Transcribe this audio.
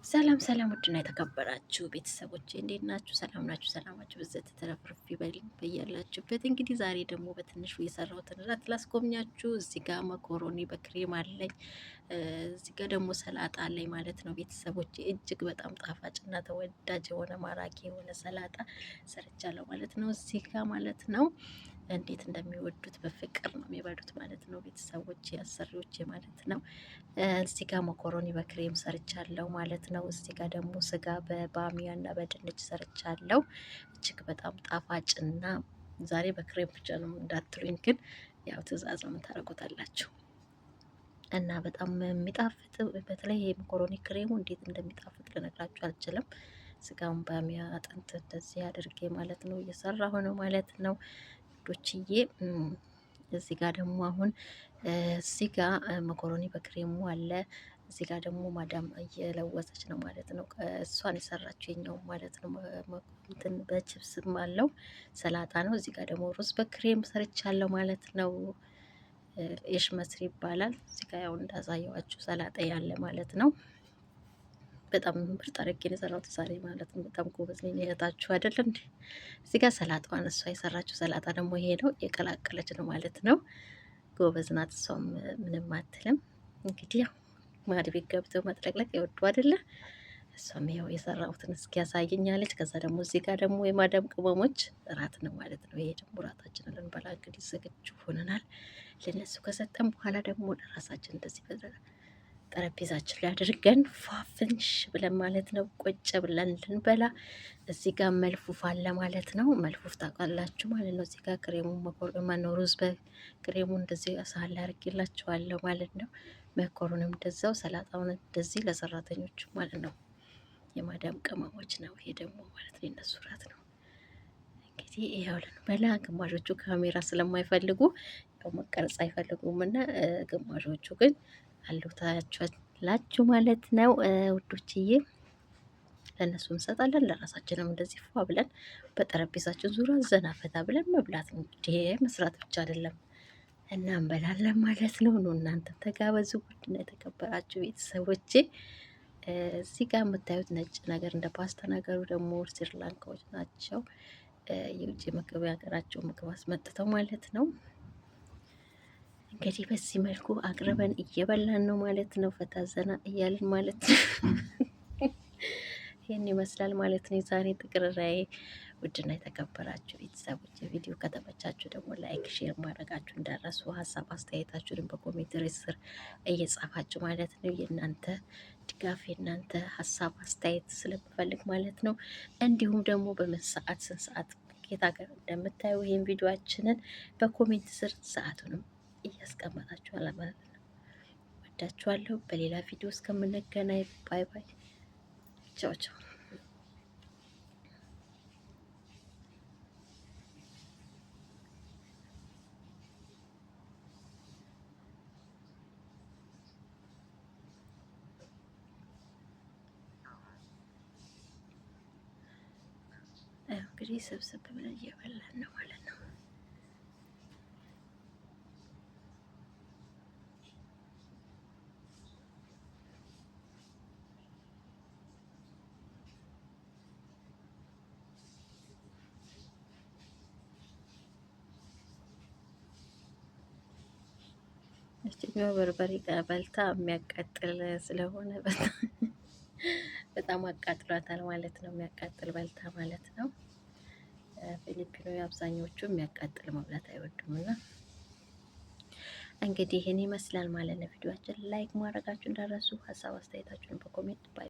ሰላም ሰላም፣ ውድና የተከበራችሁ ቤተሰቦች እንዴት ናችሁ? ሰላም ናችሁ? ሰላማችሁ በዘት ተረፍርፍ ይበልኝ በያላችሁበት። እንግዲህ ዛሬ ደግሞ በትንሹ የሰራሁትን እራት ላስጎብኛችሁ። እዚህ ጋር መኮሮኒ በክሬም አለኝ፣ እዚህ ጋር ደግሞ ሰላጣ አለኝ ማለት ነው ቤተሰቦች። እጅግ በጣም ጣፋጭና ተወዳጅ የሆነ ማራኪ የሆነ ሰላጣ ሰርቻለሁ ማለት ነው እዚህ ጋር ማለት ነው። እንዴት እንደሚወዱት በፍቅር ነው የሚበሉት ማለት ነው ቤተሰቦች፣ አሰሪዎች ማለት ነው። እዚህ ጋር መኮሮኒ በክሬም ሰርቻለሁ ማለት ነው። እዚህ ጋር ደግሞ ስጋ በባሚያ እና በድንች ሰርቻለሁ። እጅግ በጣም ጣፋጭና ዛሬ በክሬም ብቻ ነው እንዳትሉኝ፣ ግን ያው ትዕዛዝ ነው የምታደርጉታላችሁ እና በጣም የሚጣፍጥ በተለይ ይሄ መኮሮኒ ክሬሙ እንዴት እንደሚጣፍጥ ልነግራችሁ አልችልም። ስጋውን ባሚያ አጥንት እንደዚህ አድርጌ ማለት ነው እየሰራሁ ነው ማለት ነው ዶችዬ። እዚህ ጋር ደግሞ አሁን እዚህ ጋር መኮሮኒ በክሬሙ አለ። እዚህ ጋር ደግሞ ማዳም እየለወሰች ነው ማለት ነው። እሷን የሰራችው የኛው ማለት ነው። እንትን በችብስም አለው ሰላጣ ነው። እዚህ ጋር ደግሞ ሩዝ በክሬም ሰርቻለሁ ማለት ነው። ኤሽ መስሪ ይባላል። እዚህ ጋር ያው እንዳሳየዋችሁ ሰላጣ ያለ ማለት ነው። በጣም ምርጥ አድርጌ ነው የሰራሁት ዛሬ ማለት ነው። በጣም ጎበዝ ነኝ እህታችሁ አይደል እንዴ? እዚህ ጋር ሰላጣዋን እሷ የሰራችው ሰላጣ ደግሞ ይሄ ነው፣ የቀላቀለች ነው ማለት ነው። ጎበዝ ናት እሷም ምንም አትልም። እንግዲህ ያው ማድ ቤት ገብተው መጥለቅለቅ የወዱ አይደለ? እሷም ያው የሰራሁትን እስኪ ያሳየኛለች። ከዛ ደግሞ እዚህ ጋር ደግሞ የማዳም ቅመሞች እራት ነው ማለት ነው። ይሄ ደግሞ እራታችንን ልንበላ እንግዲህ ዝግጁ ሆነናል። ለነሱ ከሰጠን በኋላ ደግሞ ለራሳችን እንደዚህ ጠረጴዛችን ላይ አድርገን ፏፍንሽ ብለን ማለት ነው ቁጭ ብለን ልንበላ። እዚህ ጋር መልፉፍ አለ ማለት ነው። መልፉፍ ታውቃላችሁ ማለት ነው። እዚህ ጋር ክሬሙ ማነው ሩዝ በክሬሙ እንደዚህ ሳህን ላይ አድርጌላችኋለሁ ማለት ነው። መኮሩንም እንደዛው፣ ሰላጣውን እንደዚህ ለሰራተኞቹ ማለት ነው። የማዳም ቅመሞች ነው ይሄ ደግሞ ማለት ነው። የነሱ እራት ነው እንግዲህ ይኸው ልንበላ። ግማሾቹ ካሜራ ስለማይፈልጉ ያው መቀረጽ አይፈልጉም እና ግማሾቹ ግን አሉታችኋላችሁ ማለት ነው ውዶችዬ። ለእነሱ እንሰጣለን፣ ለራሳችንም እንደዚህ ፏ ብለን በጠረጴዛችን ዙሪያ ዘና ፈታ ብለን መብላት ነው እንግዲህ። መስራት ብቻ አይደለም እና እንበላለን ማለት ነው። ኑ እናንተ ተጋበዙ ውድና የተከበራችሁ ቤተሰቦቼ። እዚህ ጋር የምታዩት ነጭ ነገር እንደ ፓስታ ነገሩ ደግሞ ስሪላንካዎች ናቸው። የውጭ ምግብ የሀገራቸው ምግብ አስመጥተው ማለት ነው። እንግዲህ በዚህ መልኩ አቅርበን እየበላን ነው ማለት ነው። ፈታ ዘና እያልን ማለት ነው። ይህን ይመስላል ማለት ነው የዛሬ ጥቅርራዬ። ውድና የተከበራችሁ ቤተሰቦች ቪዲዮ ከተመቻችሁ ደግሞ ላይክ፣ ሼር ማድረጋችሁ እንዳረሱ፣ ሀሳብ አስተያየታችሁንም በኮሜንት ስር እየጻፋችሁ ማለት ነው። የእናንተ ድጋፍ የእናንተ ሀሳብ አስተያየት ስለምፈልግ ማለት ነው። እንዲሁም ደግሞ በምን ሰዓት ስንት ሰዓት ጌታ ጋር እንደምታዩ ይህን ቪዲዮችንን በኮሜንት ስር ሰዓቱንም እያስቀመጣችኋል ማለት ነው። ወዳችኋለሁ። በሌላ ቪዲዮ እስከምንገናኝ ባይ ባይ። ቻው ቻው። እንግዲህ ሰብሰብ ብለን እየበላን ነው ማለት ነው። እችኛው በርበሬ በልታ የሚያቃጥል ስለሆነ በጣም አቃጥሏታል ማለት ነው። የሚያቃጥል በልታ ማለት ነው። ፊሊፒኖ አብዛኞቹ የሚያቃጥል መብላት አይወዱም እና እንግዲህ ይህን ይመስላል ማለት ነው። ቪዲዮአችን ላይክ ማድረጋችሁ እንዳረሱ፣ ሀሳብ አስተያየታችሁን በኮሜንት ባይ